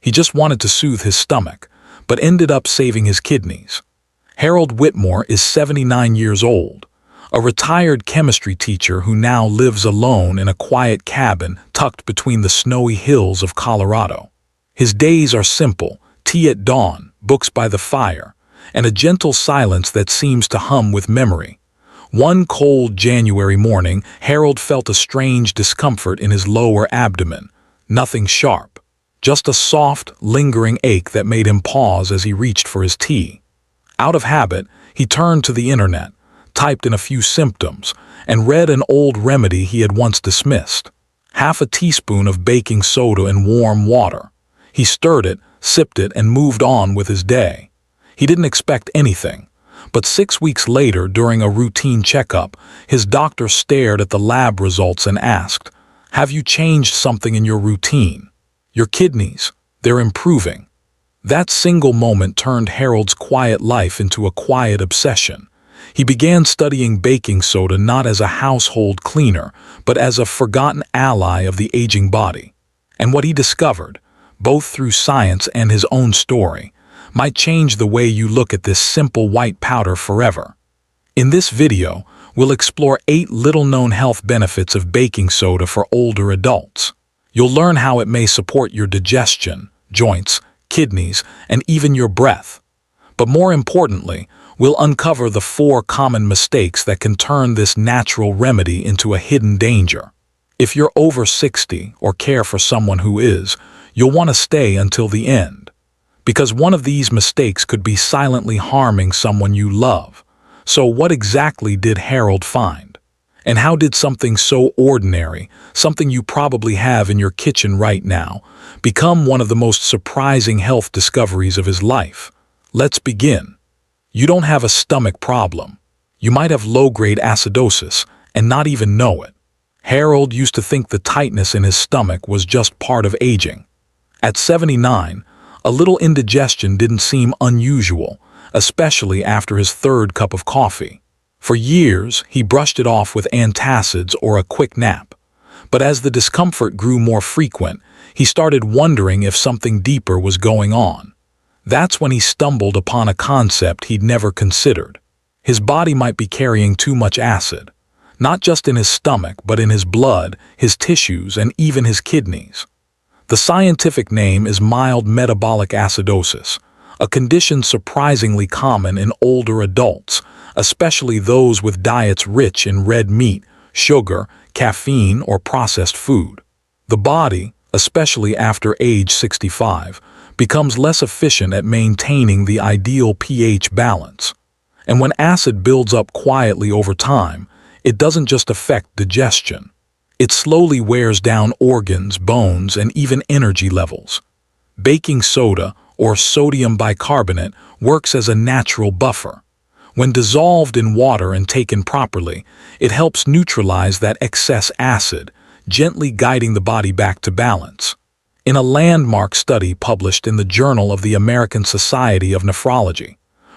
He just wanted to soothe his stomach, but ended up saving his kidneys. Harold Whitmore is 79 years old, a retired chemistry teacher who now lives alone in a quiet cabin tucked between the snowy hills of Colorado. His days are simple: tea at dawn, books by the fire, and a gentle silence that seems to hum with memory. One cold January morning, Harold felt a strange discomfort in his lower abdomen. Nothing sharp, just a soft, lingering ache that made him pause as he reached for his tea. Out of habit, he turned to the internet, typed in a few symptoms, and read an old remedy he had once dismissed: half a teaspoon of baking soda in warm water. He stirred it, sipped it, and moved on with his day. He didn't expect anything, but 6 weeks later, during a routine checkup, his doctor stared at the lab results and asked, "Have you changed something in your routine? Your kidneys, they're improving." That single moment turned Harold's quiet life into a quiet obsession. He began studying baking soda not as a household cleaner, but as a forgotten ally of the aging body. And what he discovered, both through science and his own story, might change the way you look at this simple white powder forever. In this video, we'll explore 8 little-known health benefits of baking soda for older adults. You'll learn how it may support your digestion, joints, kidneys, and even your breath. But more importantly, we'll uncover the 4 common mistakes that can turn this natural remedy into a hidden danger. If you're over 60 or care for someone who is, you'll want to stay until the end, because one of these mistakes could be silently harming someone you love. So what exactly did Harold find? And how did something so ordinary, something you probably have in your kitchen right now, become one of the most surprising health discoveries of his life? Let's begin. You don't have a stomach problem. You might have low-grade acidosis and not even know it. Harold used to think the tightness in his stomach was just part of aging. At 79, a little indigestion didn't seem unusual, especially after his 3rd cup of coffee. For years, he brushed it off with antacids or a quick nap. But as the discomfort grew more frequent, he started wondering if something deeper was going on. That's when he stumbled upon a concept he'd never considered. His body might be carrying too much acid, not just in his stomach, but in his blood, his tissues, and even his kidneys. The scientific name is mild metabolic acidosis, a condition surprisingly common in older adults, especially those with diets rich in red meat, sugar, caffeine, or processed food. The body, especially after age 65, becomes less efficient at maintaining the ideal pH balance. And when acid builds up quietly over time, it doesn't just affect digestion. It slowly wears down organs, bones, and even energy levels. Baking soda, or sodium bicarbonate, works as a natural buffer. When dissolved in water and taken properly, it helps neutralize that excess acid, gently guiding the body back to balance. In a landmark study published in the Journal of the American Society of Nephrology,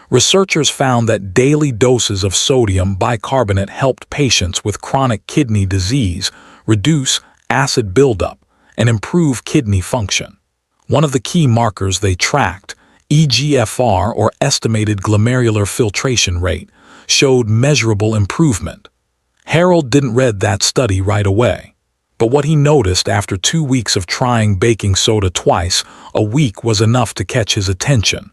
researchers found that daily doses of sodium bicarbonate helped patients with chronic kidney disease reduce acid buildup and improve kidney function. One of the key markers they tracked, eGFR, or estimated glomerular filtration rate, showed measurable improvement. Harold didn't read that study right away, but what he noticed after 2 weeks of trying baking soda twice a week was enough to catch his attention.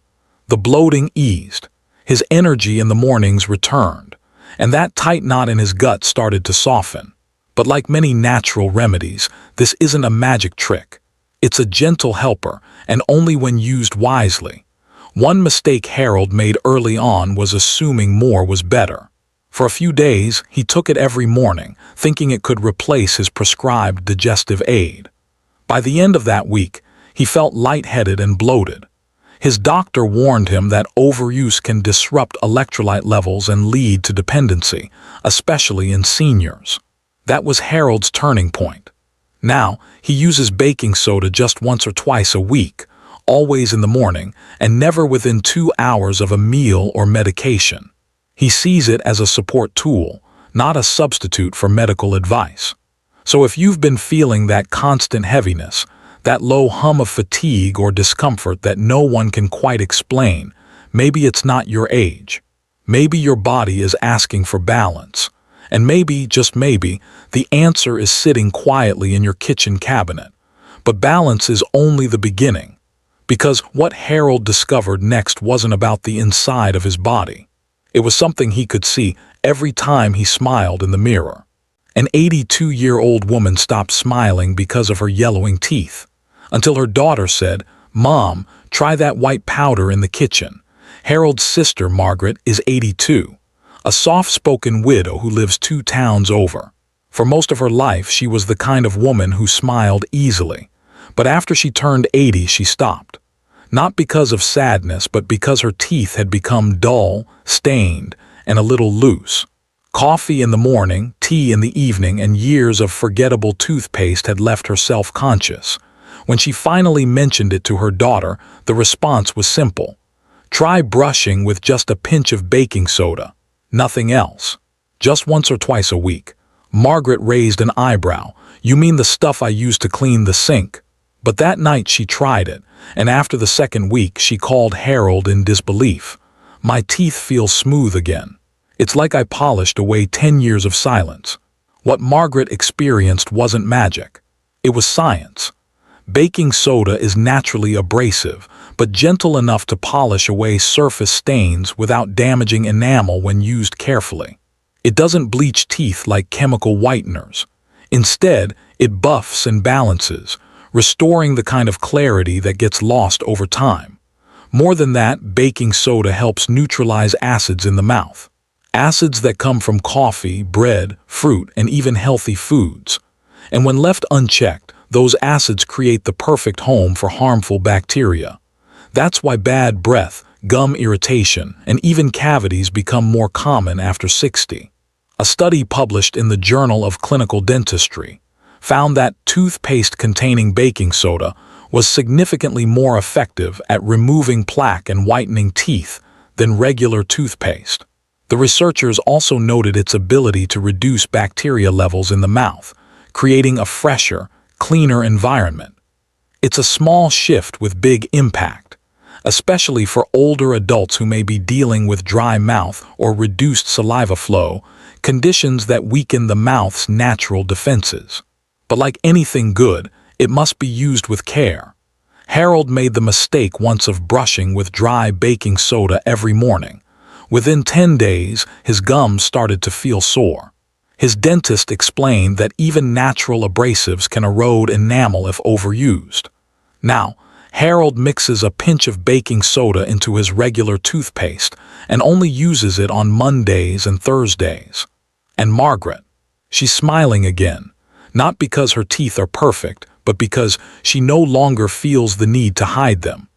The bloating eased, his energy in the mornings returned, and that tight knot in his gut started to soften. But like many natural remedies, this isn't a magic trick. It's a gentle helper, and only when used wisely. One mistake Harold made early on was assuming more was better. For a few days, he took it every morning, thinking it could replace his prescribed digestive aid. By the end of that week, he felt lightheaded and bloated. His doctor warned him that overuse can disrupt electrolyte levels and lead to dependency, especially in seniors. That was Harold's turning point. Now, he uses baking soda just once or twice a week, always in the morning, and never within 2 hours of a meal or medication. He sees it as a support tool, not a substitute for medical advice. So if you've been feeling that constant heaviness, That low hum of fatigue or discomfort that no one can quite explain. Maybe it's not your age. Maybe your body is asking for balance. And maybe, just maybe, the answer is sitting quietly in your kitchen cabinet. But balance is only the beginning. Because what Harold discovered next wasn't about the inside of his body. It was something he could see every time he smiled in the mirror. An 82-year-old woman stopped smiling because of her yellowing teeth, until her daughter said, "Mom, try that white powder in the kitchen." Harold's sister, Margaret, is 82, a soft-spoken widow who lives 2 towns over. For most of her life, she was the kind of woman who smiled easily. But after she turned 80, she stopped. Not because of sadness, but because her teeth had become dull, stained, and a little loose. Coffee in the morning, tea in the evening, and years of forgettable toothpaste had left her self-conscious. When she finally mentioned it to her daughter, the response was simple. Try brushing with just a pinch of baking soda. Nothing else. Just once or twice a week. Margaret raised an eyebrow. You mean the stuff I use to clean the sink? But that night she tried it, and after the second week she called Harold in disbelief. My teeth feel smooth again. It's like I polished away 10 years of silence. What Margaret experienced wasn't magic. It was science. Baking soda is naturally abrasive, but gentle enough to polish away surface stains without damaging enamel when used carefully. It doesn't bleach teeth like chemical whiteners. Instead, it buffs and balances, restoring the kind of clarity that gets lost over time. More than that, baking soda helps neutralize acids in the mouth. Acids that come from coffee, bread, fruit, and even healthy foods. And when left unchecked, those acids create the perfect home for harmful bacteria. That's why bad breath, gum irritation, and even cavities become more common after 60. A study published in the Journal of Clinical Dentistry found that toothpaste containing baking soda was significantly more effective at removing plaque and whitening teeth than regular toothpaste. The researchers also noted its ability to reduce bacteria levels in the mouth, creating a fresher, cleaner environment. It's a small shift with big impact, especially for older adults who may be dealing with dry mouth or reduced saliva flow, conditions that weaken the mouth's natural defenses. But like anything good, it must be used with care. Harold made the mistake once of brushing with dry baking soda every morning. Within 10 days, his gums started to feel sore. His dentist explained that even natural abrasives can erode enamel if overused. Now, Harold mixes a pinch of baking soda into his regular toothpaste and only uses it on Mondays and Thursdays. And Margaret, she's smiling again, not because her teeth are perfect, but because she no longer feels the need to hide them.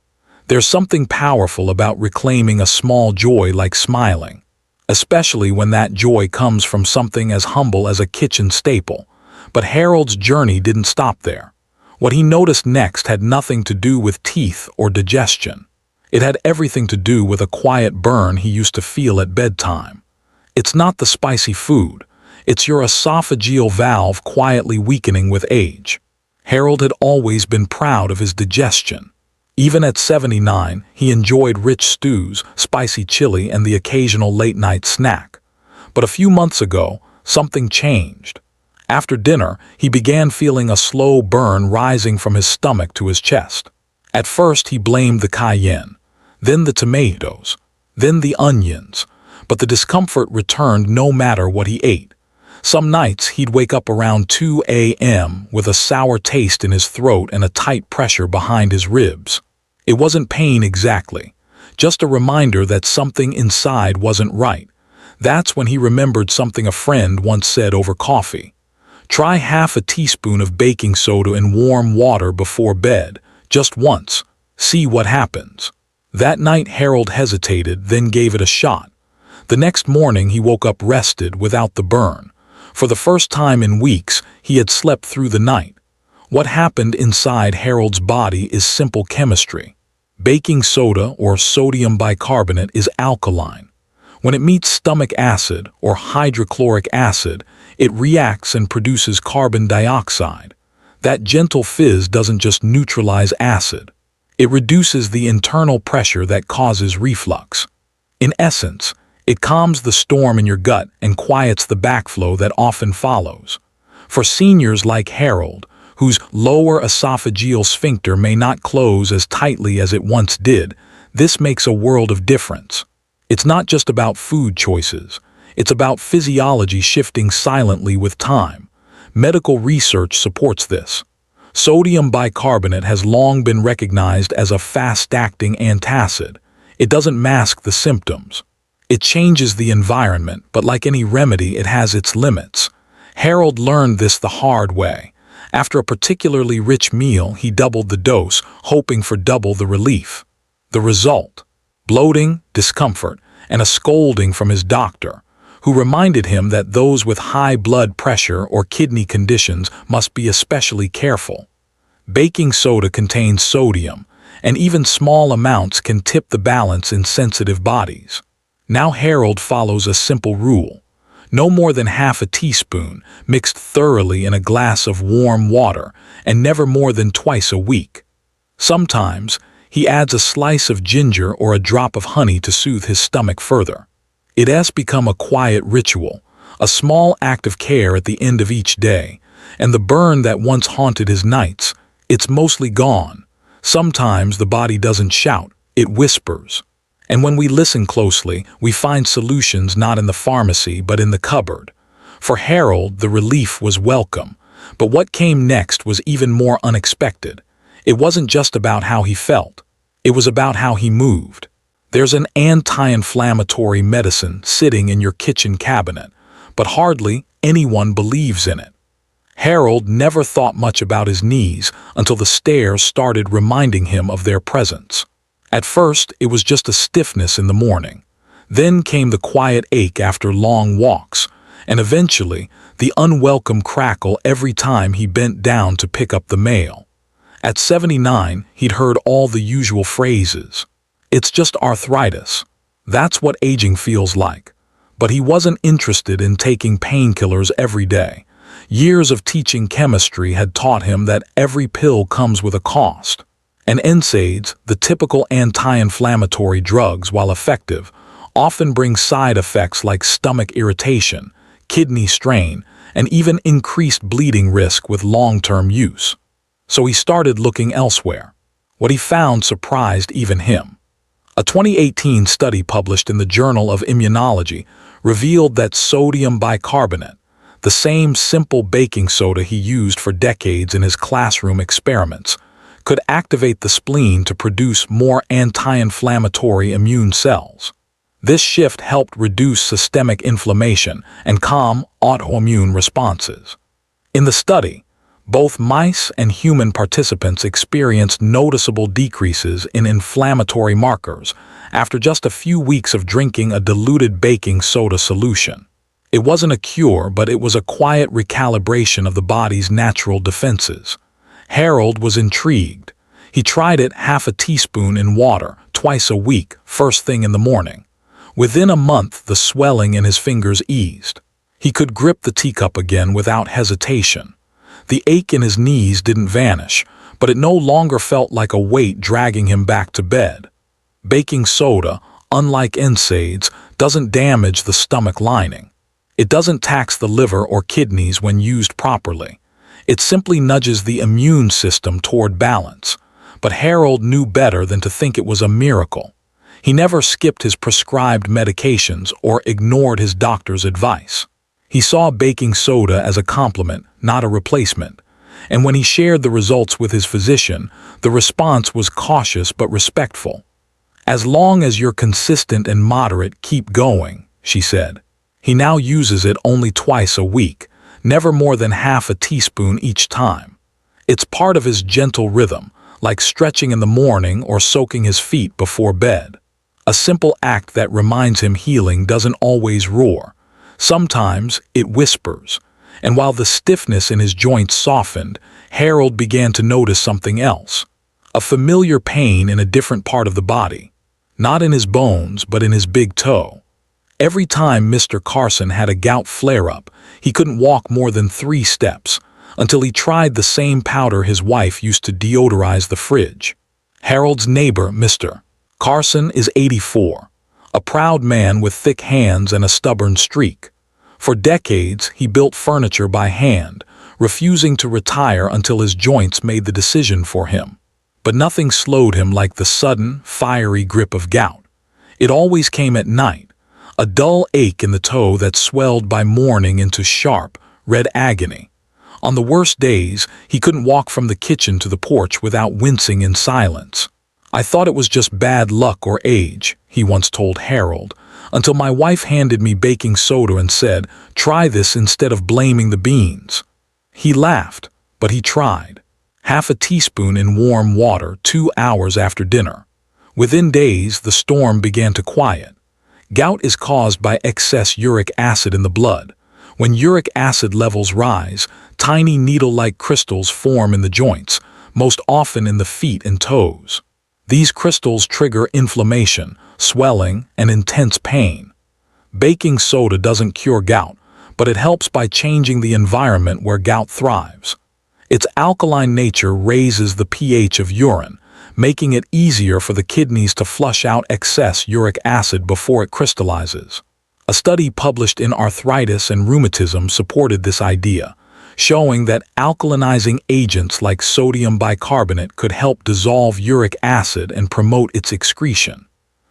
There's something powerful about reclaiming a small joy like smiling, especially when that joy comes from something as humble as a kitchen staple. But Harold's journey didn't stop there. What he noticed next had nothing to do with teeth or digestion. It had everything to do with a quiet burn he used to feel at bedtime. It's not the spicy food. It's your esophageal valve quietly weakening with age. Harold had always been proud of his digestion. Even at 79, he enjoyed rich stews, spicy chili, and the occasional late-night snack. But a few months ago, something changed. After dinner, he began feeling a slow burn rising from his stomach to his chest. At first, he blamed the cayenne, then the tomatoes, then the onions, but the discomfort returned no matter what he ate. Some nights, he'd wake up around 2 a.m. with a sour taste in his throat and a tight pressure behind his ribs. It wasn't pain exactly, just a reminder that something inside wasn't right. That's when he remembered something a friend once said over coffee. Try half a teaspoon of baking soda in warm water before bed, just once. See what happens. That night Harold hesitated, then gave it a shot. The next morning he woke up rested without the burn. For the first time in weeks, he had slept through the night. What happened inside Harold's body is simple chemistry. Baking soda, or sodium bicarbonate, is alkaline. When it meets stomach acid, or hydrochloric acid, it reacts and produces carbon dioxide. That gentle fizz doesn't just neutralize acid. It reduces the internal pressure that causes reflux. In essence, it calms the storm in your gut and quiets the backflow that often follows. For seniors like Harold, whose lower esophageal sphincter may not close as tightly as it once did, this makes a world of difference. It's not just about food choices. It's about physiology shifting silently with time. Medical research supports this. Sodium bicarbonate has long been recognized as a fast-acting antacid. It doesn't mask the symptoms. It changes the environment, but like any remedy, it has its limits. Harold learned this the hard way. After a particularly rich meal, he doubled the dose, hoping for double the relief. The result: bloating, discomfort, and a scolding from his doctor, who reminded him that those with high blood pressure or kidney conditions must be especially careful. Baking soda contains sodium, and even small amounts can tip the balance in sensitive bodies. Now Harold follows a simple rule: no more than half a teaspoon, mixed thoroughly in a glass of warm water, and never more than twice a week. Sometimes, he adds a slice of ginger or a drop of honey to soothe his stomach further. It has become a quiet ritual, a small act of care at the end of each day, and the burn that once haunted his nights, it's mostly gone. Sometimes the body doesn't shout, it whispers. And when we listen closely, we find solutions not in the pharmacy but in the cupboard. For Harold, the relief was welcome, but what came next was even more unexpected. It wasn't just about how he felt. It was about how he moved. There's an anti-inflammatory medicine sitting in your kitchen cabinet, but hardly anyone believes in it. Harold never thought much about his knees until the stairs started reminding him of their presence. At first, it was just a stiffness in the morning. Then came the quiet ache after long walks, and eventually, the unwelcome crackle every time he bent down to pick up the mail. At 79, he'd heard all the usual phrases. It's just arthritis. That's what aging feels like. But he wasn't interested in taking painkillers every day. Years of teaching chemistry had taught him that every pill comes with a cost. And NSAIDs, the typical anti-inflammatory drugs, while effective, often bring side effects like stomach irritation, kidney strain, and even increased bleeding risk with long-term use. So he started looking elsewhere. What he found surprised even him. A 2018 study published in the Journal of Immunology revealed that sodium bicarbonate, the same simple baking soda he used for decades in his classroom experiments, could activate the spleen to produce more anti-inflammatory immune cells. This shift helped reduce systemic inflammation and calm autoimmune responses. In the study, both mice and human participants experienced noticeable decreases in inflammatory markers after just a few weeks of drinking a diluted baking soda solution. It wasn't a cure, but it was a quiet recalibration of the body's natural defenses. Harold was intrigued. He tried it half a teaspoon in water, twice a week, first thing in the morning. Within a month, the swelling in his fingers eased. He could grip the teacup again without hesitation. The ache in his knees didn't vanish, but it no longer felt like a weight dragging him back to bed. Baking soda, unlike NSAIDs, doesn't damage the stomach lining. It doesn't tax the liver or kidneys when used properly. It simply nudges the immune system toward balance. But Harold knew better than to think it was a miracle. He never skipped his prescribed medications or ignored his doctor's advice. He saw baking soda as a complement, not a replacement. And when he shared the results with his physician, the response was cautious but respectful. "As long as you're consistent and moderate, keep going," she said. He now uses it only twice a week, never more than half a teaspoon each time. It's part of his gentle rhythm, like stretching in the morning or soaking his feet before bed. A simple act that reminds him healing doesn't always roar. Sometimes it whispers. And while the stiffness in his joints softened, Harold began to notice something else. A familiar pain in a different part of the body. Not in his bones, but in his big toe. Every time Mr. Carson had a gout flare-up, he couldn't walk more than 3 steps. until he tried the same powder his wife used to deodorize the fridge. Harold's neighbor, Mr. Carson, is 84, a proud man with thick hands and a stubborn streak. For decades, he built furniture by hand, refusing to retire until his joints made the decision for him. But nothing slowed him like the sudden, fiery grip of gout. It always came at night, a dull ache in the toe that swelled by morning into sharp, red agony. On the worst days, he couldn't walk from the kitchen to the porch without wincing in silence. "I thought it was just bad luck or age," he once told Harold, "until my wife handed me baking soda and said, 'Try this instead of blaming the beans.'" He laughed, but he tried. Half a teaspoon in warm water 2 hours after dinner. Within days, the storm began to quiet. Gout is caused by excess uric acid in the blood. When uric acid levels rise, tiny needle-like crystals form in the joints, most often in the feet and toes. These crystals trigger inflammation, swelling, and intense pain. Baking soda doesn't cure gout, but it helps by changing the environment where gout thrives. Its alkaline nature raises the pH of urine, making it easier for the kidneys to flush out excess uric acid before it crystallizes. A study published in Arthritis and Rheumatism supported this idea, showing that alkalinizing agents like sodium bicarbonate could help dissolve uric acid and promote its excretion.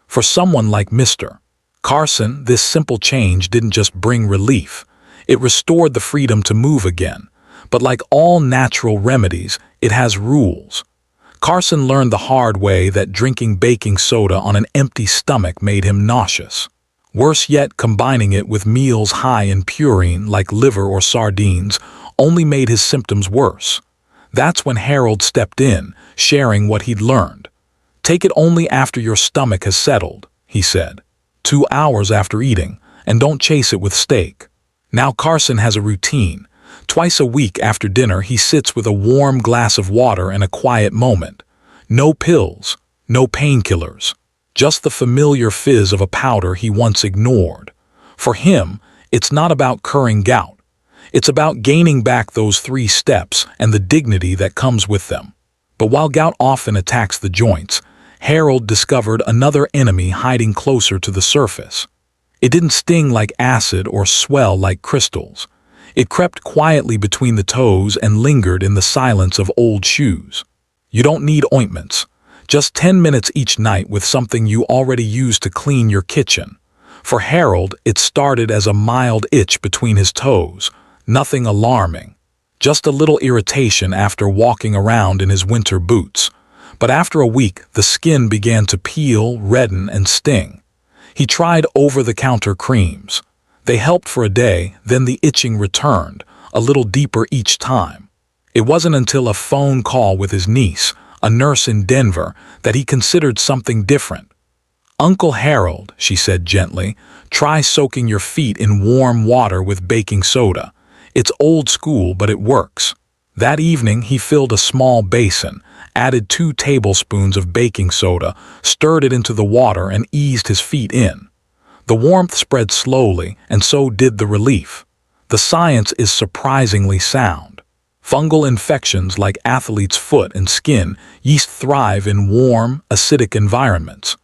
For someone like Mr. Carson, this simple change didn't just bring relief. It restored the freedom to move again. But like all natural remedies, it has rules. Carson learned the hard way that drinking baking soda on an empty stomach made him nauseous. Worse yet, combining it with meals high in purine like liver or sardines only made his symptoms worse. That's when Harold stepped in, sharing what he'd learned. "Take it only after your stomach has settled," he said. 2 hours after eating, and don't chase it with steak. Now Carson has a routine. Twice a week after dinner, he sits with a warm glass of water and a quiet moment. No pills, no painkillers, just the familiar fizz of a powder he once ignored. For him, it's not about curing gout. It's about gaining back those 3 steps and the dignity that comes with them. But while gout often attacks the joints, Harold discovered another enemy hiding closer to the surface. It didn't sting like acid or swell like crystals. It crept quietly between the toes and lingered in the silence of old shoes. You don't need ointments. Just 10 minutes each night with something you already use to clean your kitchen. For Harold, it started as a mild itch between his toes, nothing alarming. Just a little irritation after walking around in his winter boots. But after a week, the skin began to peel, redden, and sting. He tried over-the-counter creams. They helped for a day, then the itching returned, a little deeper each time. It wasn't until a phone call with his niece, a nurse in Denver, that he considered something different. "Uncle Harold," she said gently, "try soaking your feet in warm water with baking soda. It's old school, but it works." That evening, he filled a small basin, added 2 tablespoons of baking soda, stirred it into the water, and eased his feet in. The warmth spread slowly, and so did the relief. The science is surprisingly sound. Fungal infections like athlete's foot and skin yeast thrive in warm, acidic environments.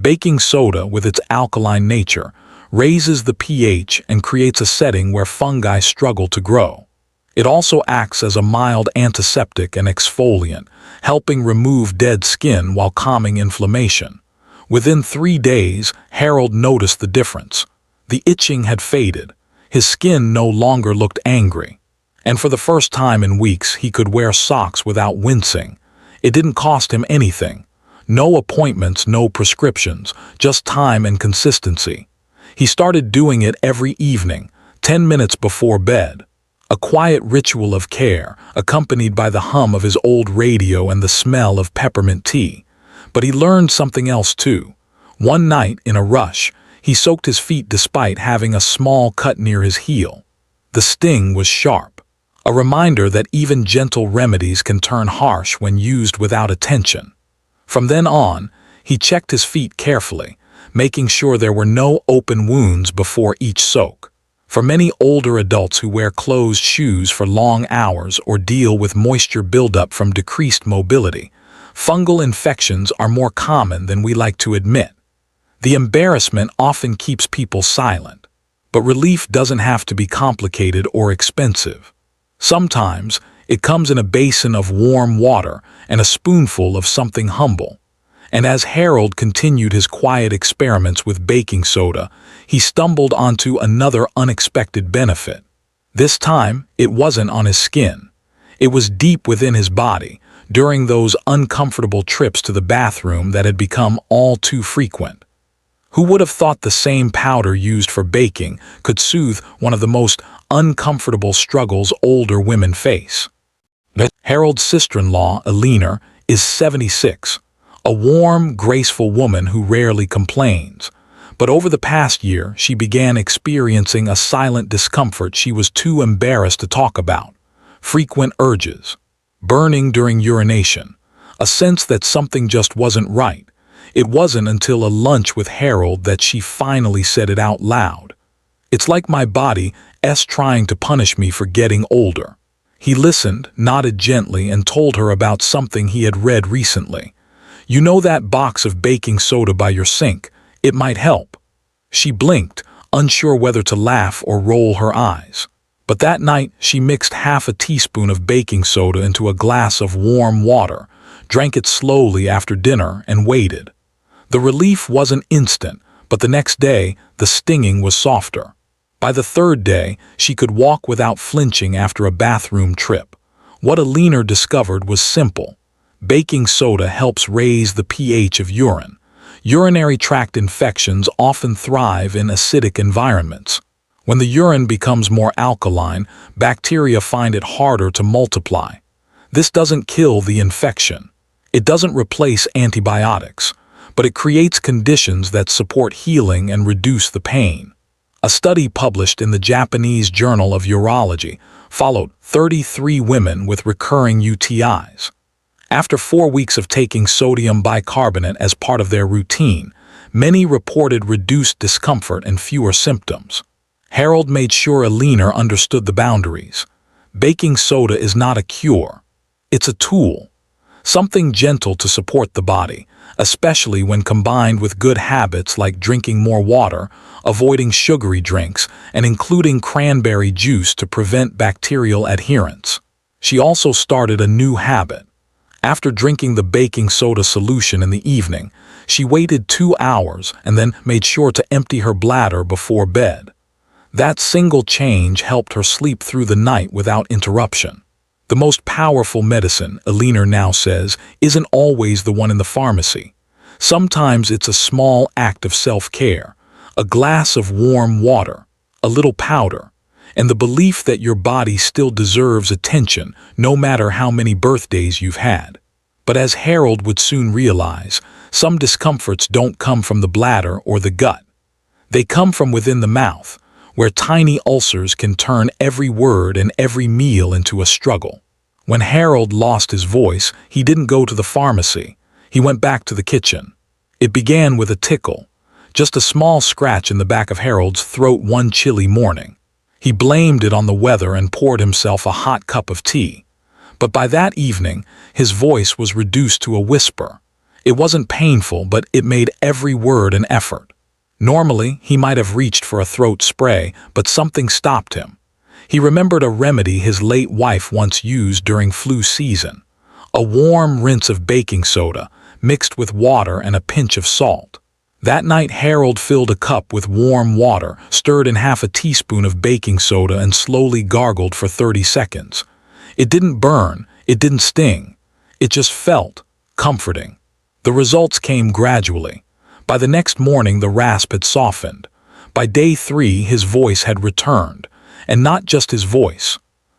Baking soda, with its alkaline nature, raises the pH and creates a setting where fungi struggle to grow. It also acts as a mild antiseptic and exfoliant, helping remove dead skin while calming inflammation. Within 3 days, Harold noticed the difference. The itching had faded. His skin no longer looked angry. And for the first time in weeks, he could wear socks without wincing. It didn't cost him anything. No appointments, no prescriptions, just time and consistency. He started doing it every evening, 10 minutes before bed. A quiet ritual of care, accompanied by the hum of his old radio and the smell of peppermint tea. But he learned something else too. One night, in a rush, he soaked his feet despite having a small cut near his heel. The sting was sharp, a reminder that even gentle remedies can turn harsh when used without attention. From then on, he checked his feet carefully, making sure there were no open wounds before each soak. For many older adults who wear closed shoes for long hours or deal with moisture buildup from decreased mobility, fungal infections are more common than we like to admit. The embarrassment often keeps people silent, but relief doesn't have to be complicated or expensive. Sometimes it comes in a basin of warm water and a spoonful of something humble. And as Harold continued his quiet experiments with baking soda, he stumbled onto another unexpected benefit. This time, it wasn't on his skin. It was deep within his body, during those uncomfortable trips to the bathroom that had become all too frequent. Who would have thought the same powder used for baking could soothe one of the most uncomfortable struggles older women face? Harold's sister-in-law, Eleanor, is 76, a warm, graceful woman who rarely complains. But over the past year, she began experiencing a silent discomfort she was too embarrassed to talk about. Frequent urges, burning during urination, a sense that something just wasn't right. It wasn't until a lunch with Harold that she finally said it out loud. "It's like my body's trying to punish me for getting older." He listened, nodded gently, and told her about something he had read recently. "You know that box of baking soda by your sink? It might help." She blinked, unsure whether to laugh or roll her eyes. But that night, she mixed half a teaspoon of baking soda into a glass of warm water, drank it slowly after dinner, and waited. The relief wasn't instant, but the next day, the stinging was softer. By the third day, she could walk without flinching after a bathroom trip. What Eleanor discovered was simple. Baking soda helps raise the pH of urine. Urinary tract infections often thrive in acidic environments. When the urine becomes more alkaline, bacteria find it harder to multiply. This doesn't kill the infection. It doesn't replace antibiotics, but it creates conditions that support healing and reduce the pain. A study published in the Japanese Journal of Urology followed 33 women with recurring UTIs. After 4 weeks of taking sodium bicarbonate as part of their routine, many reported reduced discomfort and fewer symptoms. Harold made sure Eleanor understood the boundaries. Baking soda is not a cure. It's a tool. Something gentle to support the body, especially when combined with good habits like drinking more water, avoiding sugary drinks, and including cranberry juice to prevent bacterial adherence. She also started a new habit. After drinking the baking soda solution in the evening, she waited 2 hours and then made sure to empty her bladder before bed. That single change helped her sleep through the night without interruption. The most powerful medicine, Eleanor now says, isn't always the one in the pharmacy. Sometimes it's a small act of self-care, a glass of warm water, a little powder, and the belief that your body still deserves attention no matter how many birthdays you've had. But as Harold would soon realize, some discomforts don't come from the bladder or the gut. They come from within the mouth, where tiny ulcers can turn every word and every meal into a struggle. When Harold lost his voice, he didn't go to the pharmacy. He went back to the kitchen. It began with a tickle, just a small scratch in the back of Harold's throat one chilly morning. He blamed it on the weather and poured himself a hot cup of tea. But by that evening, his voice was reduced to a whisper. It wasn't painful, but it made every word an effort. Normally, he might have reached for a throat spray, but something stopped him. He remembered a remedy his late wife once used during flu season. A warm rinse of baking soda, mixed with water and a pinch of salt. That night, Harold filled a cup with warm water, stirred in half a teaspoon of baking soda, and slowly gargled for 30 seconds. It didn't burn, it didn't sting. It just felt comforting. The results came gradually. By the next morning, the rasp had softened. By day 3, his voice had returned. And not just his voice.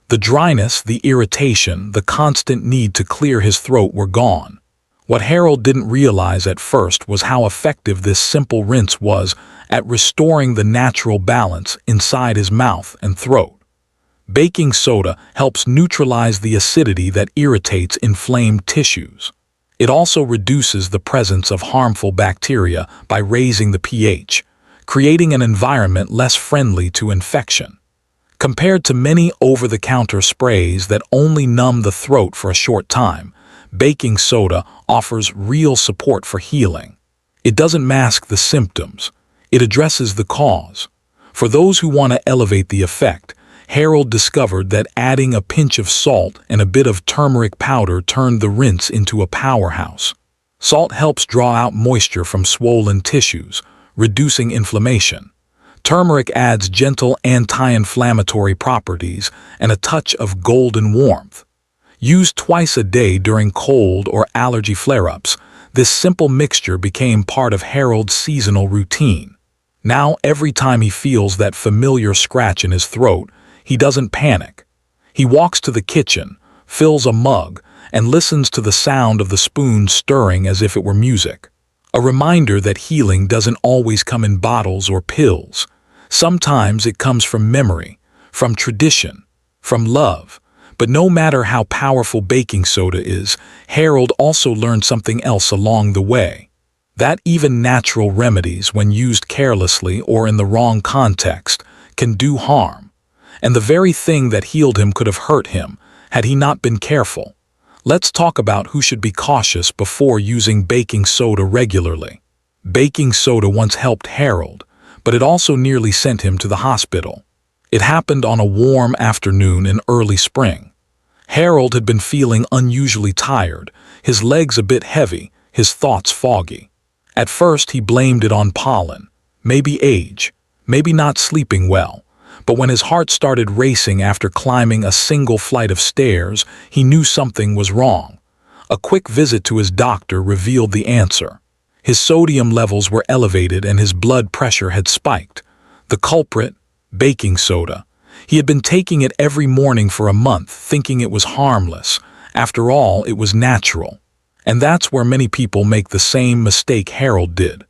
The dryness, the irritation, the constant need to clear his throat were gone. What Harold didn't realize at first was how effective this simple rinse was at restoring the natural balance inside his mouth and throat. Baking soda helps neutralize the acidity that irritates inflamed tissues. It also reduces the presence of harmful bacteria by raising the pH, creating an environment less friendly to infection. Compared to many over-the-counter sprays that only numb the throat for a short time, baking soda offers real support for healing. It doesn't mask the symptoms. It addresses the cause. For those who want to elevate the effect, Harold discovered that adding a pinch of salt and a bit of turmeric powder turned the rinse into a powerhouse. Salt helps draw out moisture from swollen tissues, reducing inflammation. Turmeric adds gentle anti-inflammatory properties and a touch of golden warmth. Used twice a day during cold or allergy flare-ups, this simple mixture became part of Harold's seasonal routine. Now, every time he feels that familiar scratch in his throat, he doesn't panic. He walks to the kitchen, fills a mug, and listens to the sound of the spoon stirring as if it were music. A reminder that healing doesn't always come in bottles or pills. Sometimes it comes from memory, from tradition, from love. But no matter how powerful baking soda is, Harold also learned something else along the way. That even natural remedies, when used carelessly or in the wrong context, can do harm. And the very thing that healed him could have hurt him, had he not been careful. Let's talk about who should be cautious before using baking soda regularly. Baking soda once helped Harold, but it also nearly sent him to the hospital. It happened on a warm afternoon in early spring. Harold had been feeling unusually tired, his legs a bit heavy, his thoughts foggy. At first he blamed it on pollen, maybe age, maybe not sleeping well. But when his heart started racing after climbing a single flight of stairs, he knew something was wrong. A quick visit to his doctor revealed the answer. His sodium levels were elevated and his blood pressure had spiked. The culprit? Baking soda. He had been taking it every morning for a month, thinking it was harmless. After all, it was natural. And that's where many people make the same mistake Harold did.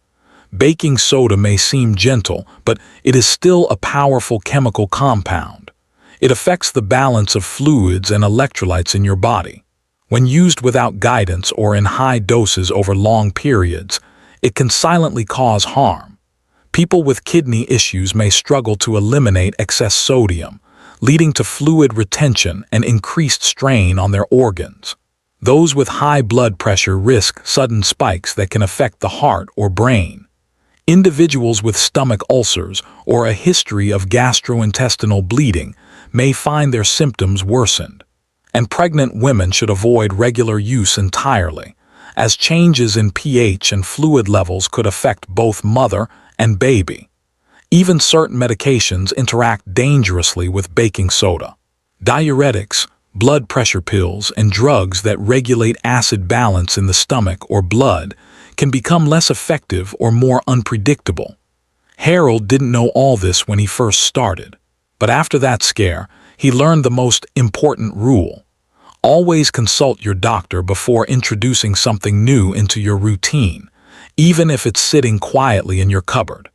Baking soda may seem gentle, but it is still a powerful chemical compound. It affects the balance of fluids and electrolytes in your body. When used without guidance or in high doses over long periods, it can silently cause harm. People with kidney issues may struggle to eliminate excess sodium, leading to fluid retention and increased strain on their organs. Those with high blood pressure risk sudden spikes that can affect the heart or brain. Individuals with stomach ulcers or a history of gastrointestinal bleeding may find their symptoms worsened. And pregnant women should avoid regular use entirely, as changes in pH and fluid levels could affect both mother and baby. Even certain medications interact dangerously with baking soda. Diuretics, blood pressure pills, and drugs that regulate acid balance in the stomach or blood can become less effective or more unpredictable. Harold didn't know all this when he first started, but after that scare, he learned the most important rule. Always consult your doctor before introducing something new into your routine, even if it's sitting quietly in your cupboard.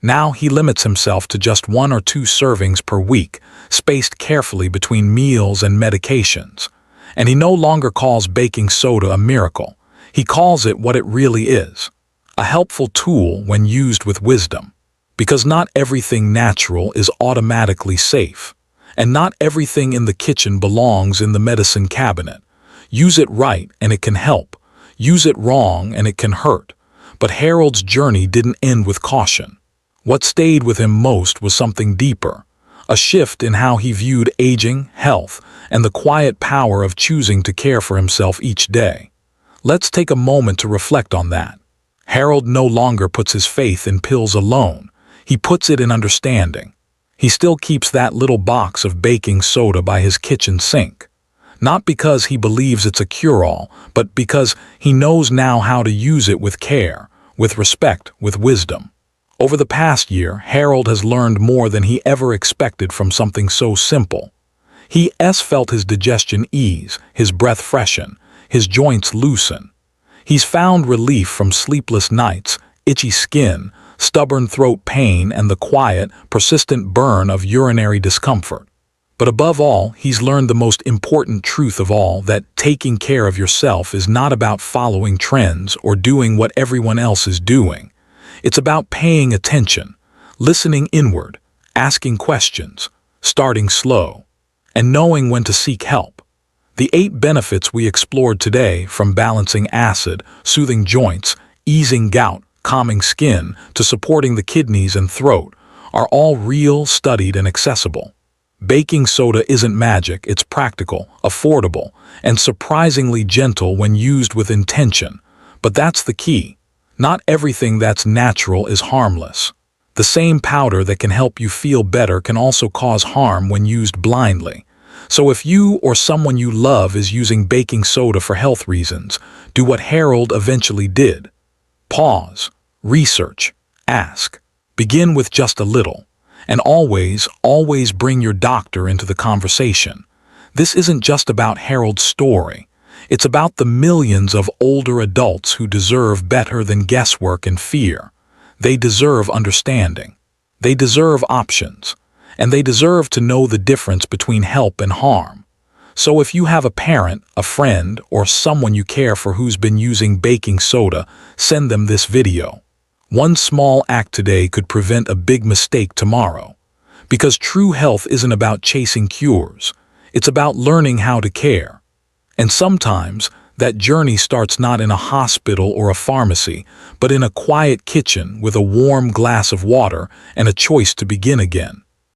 Now he limits himself to just 1 or 2 servings per week, spaced carefully between meals and medications. And he no longer calls baking soda a miracle. He calls it what it really is, a helpful tool when used with wisdom. Because not everything natural is automatically safe, and not everything in the kitchen belongs in the medicine cabinet. Use it right and it can help. Use it wrong and it can hurt. But Harold's journey didn't end with caution. What stayed with him most was something deeper, a shift in how he viewed aging, health, and the quiet power of choosing to care for himself each day. Let's take a moment to reflect on that. Harold no longer puts his faith in pills alone. He puts it in understanding. He still keeps that little box of baking soda by his kitchen sink. Not because he believes it's a cure-all, but because he knows now how to use it with care, with respect, with wisdom. Over the past year, Harold has learned more than he ever expected from something so simple. He felt his digestion ease, his breath freshen, his joints loosen. He's found relief from sleepless nights, itchy skin, stubborn throat pain, and the quiet, persistent burn of urinary discomfort. But above all, he's learned the most important truth of all, that taking care of yourself is not about following trends or doing what everyone else is doing. It's about paying attention, listening inward, asking questions, starting slow, and knowing when to seek help. The 8 benefits we explored today, from balancing acid, soothing joints, easing gout, calming skin, to supporting the kidneys and throat, are all real, studied, and accessible. Baking soda isn't magic, it's practical, affordable, and surprisingly gentle when used with intention. But that's the key. Not everything that's natural is harmless. The same powder that can help you feel better can also cause harm when used blindly. So if you or someone you love is using baking soda for health reasons, do what Harold eventually did. Pause, research, ask. Begin with just a little. And always, always bring your doctor into the conversation. This isn't just about Harold's story. It's about the millions of older adults who deserve better than guesswork and fear. They deserve understanding. They deserve options. And they deserve to know the difference between help and harm. So if you have a parent, a friend, or someone you care for who's been using baking soda, send them this video. One small act today could prevent a big mistake tomorrow. Because true health isn't about chasing cures. It's about learning how to care. And sometimes, that journey starts not in a hospital or a pharmacy, but in a quiet kitchen with a warm glass of water and a choice to begin again.